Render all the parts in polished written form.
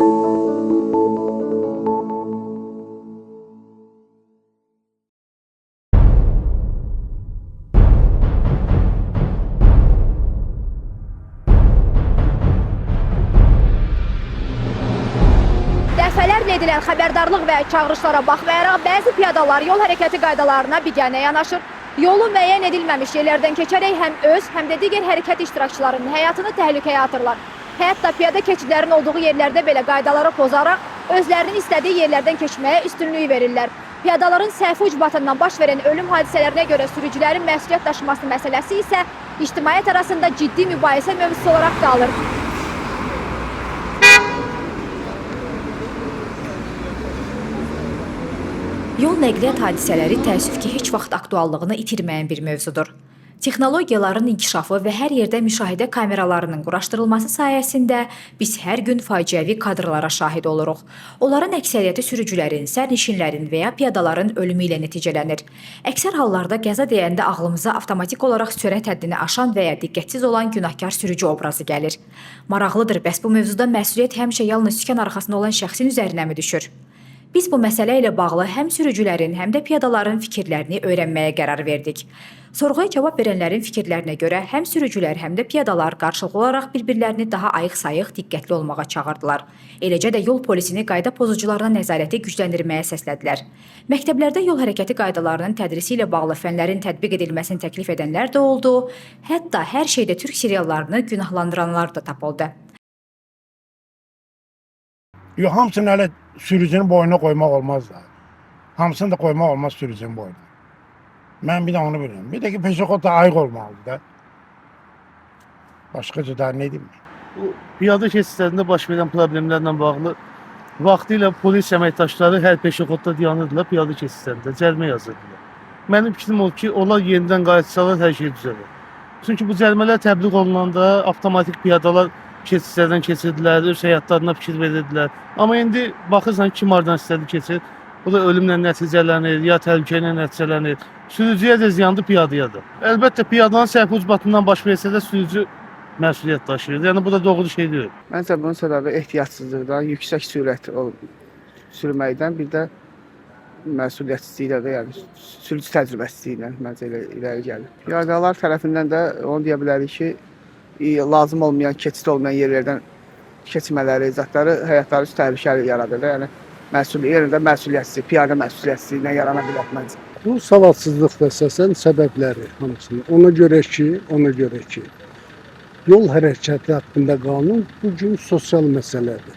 Dəfələrlə edilən xəbərdarlıq və çağırışlara baxmayaraq bəzi piyadalar yol hərəkəti qaydalarına biganə yanaşır. Yolu müəyyən edilməmiş yerlərdən keçərək həm öz, həm də digər hərəkət iştirakçılarının həyatını təhlükəyə atırlar. Hətta piyada keçidlərin olduğu yerlərdə belə qaydaları pozaraq özlərinin istədiyi yerlərdən keçməyə üstünlüyü verirlər. Piyadaların səhvi ucbatından baş verən ölüm hadisələrinə görə sürücülərin məsuliyyət daşıması məsələsi isə ictimaiyyət arasında ciddi mübahisə mövzusu olaraq qalır. Yol nəqliyyat hadisələri təəssüf ki, heç vaxt aktuallığını itirməyən bir mövzudur. Texnologiyaların inkişafı və hər yerdə müşahidə kameralarının quraşdırılması sayəsində biz hər gün faciəvi kadrlara şahid oluruq. Onların əksəriyyəti sürücülərin, sərnişinlərin və ya piyadaların ölümü ilə nəticələnir. Əksər hallarda qəza deyəndə ağlımıza avtomatik olaraq sürət həddini aşan və ya diqqətsiz olan günahkar sürücü obrazı gəlir. Maraqlıdır, bəs bu mövzuda məsuliyyət həmişə yalnız sükan arxasında olan şəxsin üzərinə mi düşür? Biz bu məsələ ilə bağlı həm sürücülərin, həm də piyadaların fikirlərini öyrənməyə qərar verdik. Sorğuya cavab verənlərin fikirlərinə görə həm sürücülər, həm də piyadalar qarşılıqlı olaraq bir-birlərini daha ayıq-sayıq, diqqətli olmağa çağırdılar. Eləcə də yol polisini qayda pozucularına nəzarəti gücləndirməyə səslədilər. Məktəblərdə yol hərəkəti qaydalarının tədrisi ilə bağlı fənlərin tətbiq edilməsini təklif edənlər də oldu. Hətta hər şeydə türk seriallarını günahlandıranlar da tapıldı. Hamısını hələ sürücünün boynuna qoymaq olmaz da. Hamısını da qoymaq olmaz sürücünün boynuna. Mən bir də onu bilirəm. Bir də ki, peşəxod da ayıq olmalıdır da. Başqaca da ne deyim? Bu piyada keçidlərində baş verən problemlərlə bağlı vaxtilə polis əməkdaşları hər peşəxodda dayanırdılar piyada keçidlərində, cərimə yazırdılar. Mənim fikrim o ki, onlar yenidən qayıtsalar hər şey düzəlir. Çünki bu cərimələr təbliğ olunanda avtomatik piyadalar keçidlərdən keçirdilər, öz həyatlarına fikir verirdilər. Amma indi baxırsan kim hardan istədi keçir, bu da ölümlə nəticələnir, ya təhlükə ilə nəticələnir. Sürücüyə də ziyandır, piyadaya da. Əlbəttə piyadanın səhv ucbatından baş versə də sürücü məsuliyyət daşıyır. Yəni bu da doğru şey deyil. Məncə bunun səbəbi ehtiyatsızlıqdan, yüksək sürət sürməkdən, bir də məsuliyyətsizliklə də, yəni sürücü təcrübəsizliklə məncə irəli gəlir. Piyadalar tərəfindən də onu deyə bilərik ki, lazım olmayan, keçid olmayan yerlərdən keçmələri, zatları həyatları üstə təhlükəli yaradır. Yəni yerində məsuliyyətsiz, piyada məsuliyyətsizliyinə yarana bilər məncə. Bu savadsızlıqda əsasən səbəbləri hamısını. Ona görə ki, yol hərəkəti haqqında qanun bugün sosial məsələdir.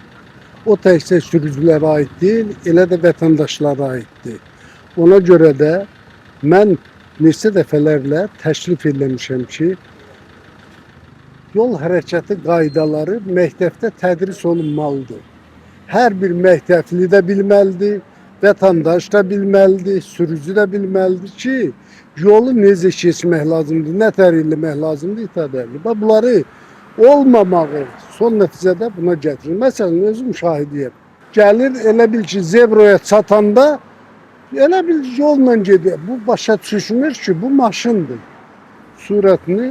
O təkcə sürücülərə aid deyil, elə də vətəndaşlara aiddir. Ona görə də mən neçə dəfələrlə təklif etmişəm ki, yol hərəkəti qaydaları məktəbdə tədris olunmalıdır. Hər bir məktəbli də bilməlidir, vətəndaş da bilməlidir, sürücü də bilməlidir ki, yolu necə keçmək lazımdır, nə tər eləmək lazımdır, itədərli. Bunları olmamağı son nəticədə buna gətirir. Məsələn, özüm şahidiyəm. Gəlir, elə bil ki, zebraya çatanda, elə bil ki, yolla gedir. Bu başa düşmür ki, bu maşındır. Sürətini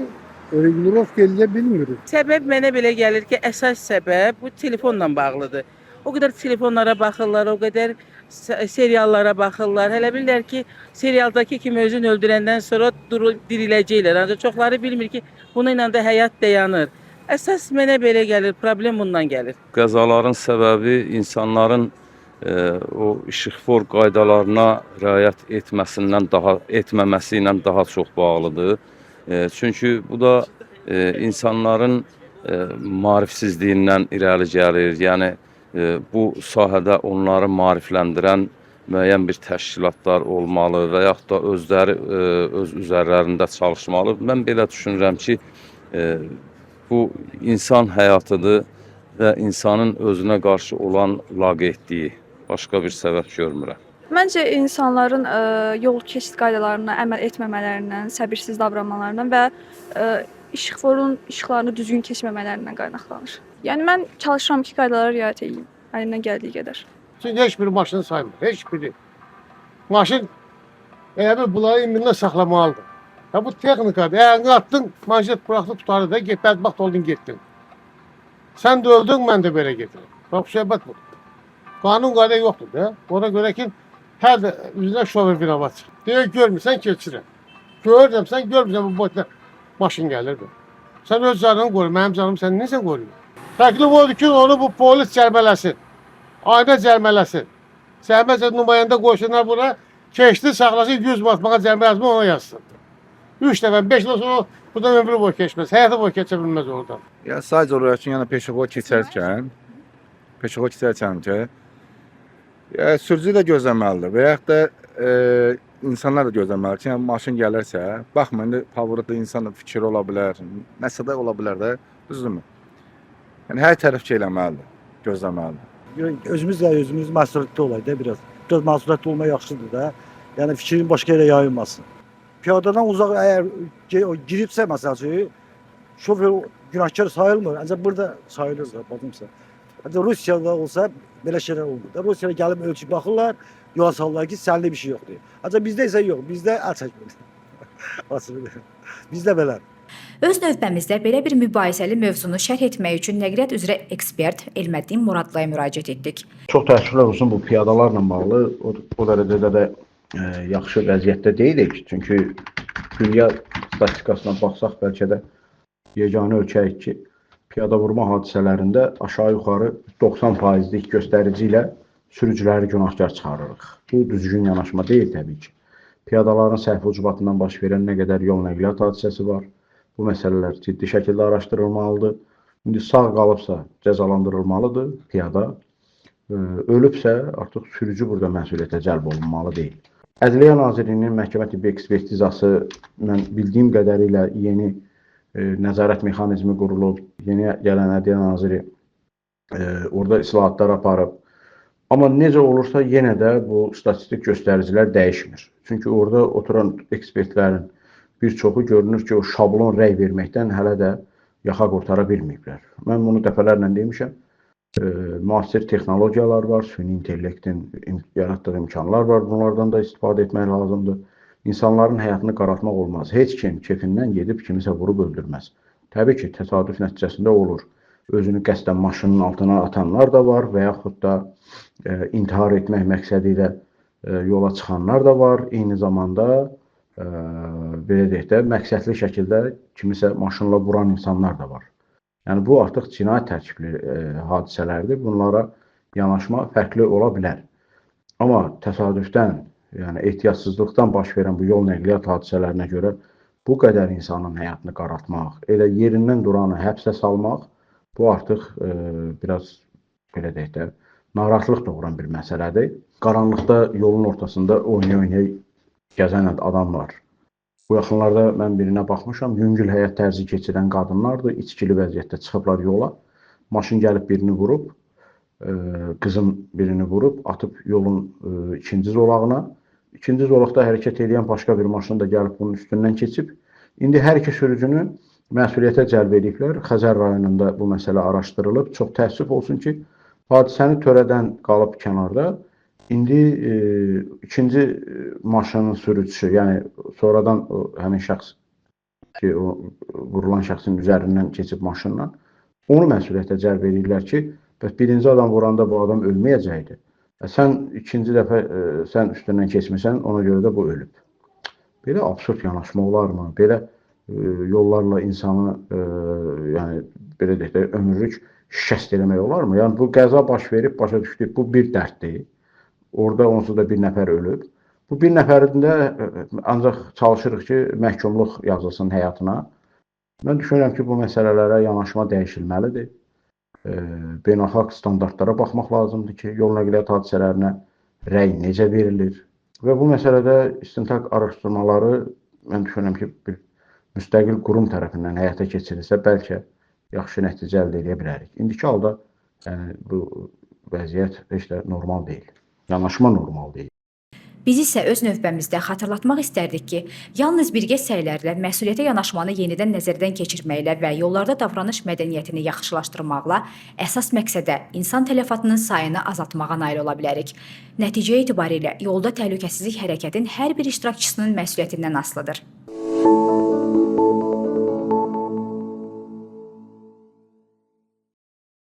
regulirovka eləyə bilmirik. Səbəb mənə belə gəlir ki, əsas səbəb bu telefonla bağlıdır. O qədər telefonlara baxırlar, o qədər seriallara baxırlar. Hələ bilirlər ki, serialdakı kimi özünü öldürəndən sonra diriləcəklər. Ancaq çoxları bilmir ki, bununla da həyat dayanır. Əsas mənə belə gəlir, problem bundan gəlir. Qəzaların səbəbi insanların o işıqfor qaydalarına riayət etməməsi ilə daha çox bağlıdır. Çünki bu da insanların maarifsizliyindən irəli gəlir. Yəni bu sahədə onları maarifləndirən müəyyən bir təşkilatlar olmalı və yaxud da özləri öz üzərlərində çalışmalı. Mən belə düşünürəm ki, bu insan həyatıdır və insanın özünə qarşı olan laqeydliyi. Başqa bir səbəb görmürəm. Məncə insanların yol keçid qaydalarına əməl etməmələrindən, səbirsiz davranmalarından və işıqforun işıqlarını düzgün keçməmələrindən qaynaqlanır. Yəni mən çalışıram ki, qaydalara riayət edeyim, əlimdən gəldiyi qədər. Çünki heç bir maşını saymır, heç biri. Maşın elə bir bunları iminlə saxlamalıdır. Bu texnikadır, əlini atdın, manşet buraxdı tutarı da, bədbaxt oldun, getdin. Sən də öldün, mən də belə getirim. Bax söhbət bu. Qanun qayda yoxdur da. Ona görə ki, hər də üzrə şofer vinavat çıxır. Deyir, görmürsən, keçirəm. Görürəm, sən görmürsən, bu boyda maşın gəlirdi. Sən öz canını qoru, mənim canımı sən necə qoruyur? Təklif oldu ki, onu bu polis cərmələsin. Ayna cərmələsin. Səhməsə nümayəndə qoysunlar buna, keçdi, saxlasın, 100 manatmağa cərmə yazma ona yazsın. 3 dəfə, 5 dəfə sonra buradan ömrü boyu keçməz. Həyatı boyu keçə bilməz oradan. Ya sadəcə olaraq ki, yəni peşəxo keçərkən ki, sürücü də gözləməlidir və yaxud da insanlar da gözləməlidir ki, yəni maşın gəlirsə, baxma, indi favoritli insan fikri ola bilər, nəsə də ola bilər də, düzdürmü? Yəni hər tərəf ki, eləməlidir, gözləməlidir. Özümüz məsuliyyətli olay da biraz. Biraz məsuliyyətli olmaq yaxşıdır da. Yəni fikrin başqa yerə yayılmasın. Piyadadan uzaq əgər giribsə məsələn, şofer günahkar sayılmır. Ancaq burada sayılır da, baxımsa. Ancaq Rusiyada olsa belə şeylər olmur. Rusiyada gəlib ölçüb baxırlar, yola salırlar ki, sənli bir şey yoxdur. Ancaq bizdə isə yox, bizdə əl çəkmir. Bizdə belə. Öz növbəmizdə belə bir mübahisəli mövzunu şərh etmək üçün nəqliyyat üzrə ekspert Elməddin Muradlıya müraciət etdik. Çox təəssüflər olsun, bu piyadalarla bağlı o dərəcədə də yaxşı vəziyyətdə deyilik. Çünki dünya statistikasına baxsaq bəlkə də yeganə ölkəyik ki, piyada vurma hadisələrində aşağı-yuxarı 90%lik göstərici ilə sürücüləri günahkar çıxarırıq. Bu düzgün yanaşma deyil təbii ki. Piyadaların səhv ucbatından baş verən nə qədər yol nəqliyyat hadisəsi var. Bu məsələlər ciddi şəkildə araşdırılmalıdır. İndi sağ qalıbsa cəzalandırılmalıdır piyada. Ölübsə artıq sürücü burada məsuliyyətə cəlb olunmalı deyil. Ədliyyə Nazirliyinin məhkəmə tibbi ekspertizası mən bildiyim qədərilə yeni nəzarət mexanizmi qurulub, yeni gələn Ədliyyə Naziri orada islahatlar aparıb. Amma necə olursa yenə də bu statistik göstəricilər dəyişmir. Çünki orada oturan ekspertlərin bir çoxu görünür ki, o şablon rəy verməkdən hələ də yaxa qurtara bilməyiblər. Mən bunu dəfələrlə demişəm. Müasir texnologiyalar var, süni intellektin yaratdığı imkanlar var. Bunlardan da istifadə etmək lazımdır. İnsanların həyatını qaraltmaq olmaz. Heç kim kefindən gedib kimisə vurub öldürməz. Təbii ki, təsadüf nəticəsində olur. Özünü qəsdən maşının altına atanlar da var və yaxud da intihar etmək məqsədi ilə yola çıxanlar da var. Eyni zamanda belə deyək də, məqsədli şəkildə kimisə maşınla vuran insanlar da var. Yəni, bu artıq cinayət tərkibli hadisələrdir. Bunlara yanaşma fərqli ola bilər. Amma təsadüfdən, yəni ehtiyatsızlıqdan baş verən bu yol nəqliyyat hadisələrinə görə bu qədər insanın həyatını qaraltmaq, elə yerindən duranı həbsə salmaq, bu artıq biraz, belə deyək də, narahatlıq doğuran bir məsələdir. Qaranlıqda yolun ortasında oynaya-oynaya gəzən adam var. Bu yaxınlarda mən birinə baxmışam, yüngül həyat tərzi keçirən qadınlardır, içkili vəziyyətdə çıxıblar yola. Maşın gəlib birini vurub, qızın birini vurub, atıb yolun ikinci zolağına. İkinci zolaqda hərəkət edən başqa bir maşın da gəlib bunun üstündən keçib. İndi hər iki sürücünü məsuliyyətə cəlb ediblər. Xəzər rayonunda bu məsələ araşdırılıb. Çox təəssüf olsun ki, hadisəni törədən qalıb kənarda. İndi ikinci maşının sürücüsü, yəni sonradan həmin şəxs ki, o vurulan şəxsin üzərindən keçib maşınla, onu məsuliyyətə cəlb edirlər ki, birinci adam vuranda bu adam ölməyəcəkdir. Sən ikinci dəfə sən üstündən keçmirsən, ona görə də bu ölüb. Belə absurd yanaşma olarmı? Belə yollarla insanı, yəni belə deyək də, ömürlük şikəst eləmək olarmı? Yəni bu qəza baş verib, başa düşdük, bu bir dərddir. Orada onsuz da bir nəfər ölüb. Bu bir nəfərində ancaq çalışırıq ki, məhkumluq yazılsın həyatına. Mən düşünürəm ki, bu məsələlərə yanaşma dəyişilməlidir. Beynəlxalq standartlara baxmaq lazımdır ki, yol nəqliyyat hadisələrinə rəy necə verilir. Və bu məsələdə istintaq araşdırmaları mən düşünürəm ki, bir müstəqil qurum tərəfindən həyata keçirilsə, bəlkə yaxşı nəticə əldə edə bilərik. İndiki halda bu vəziyyət heç də normal deyil. Yanaşma normal deyil. Biz isə öz növbəmizdə xatırlatmaq istərdik ki, yalnız birgə səylərlə məsuliyyətə yanaşmanı yenidən nəzərdən keçirməklə və yollarda davranış mədəniyyətini yaxşılaşdırmaqla əsas məqsədə insan tələfatının sayını azaltmağa nail ola bilərik. Nəticə etibarilə yolda təhlükəsizlik hərəkətin hər bir iştirakçısının məsuliyyətindən asılıdır.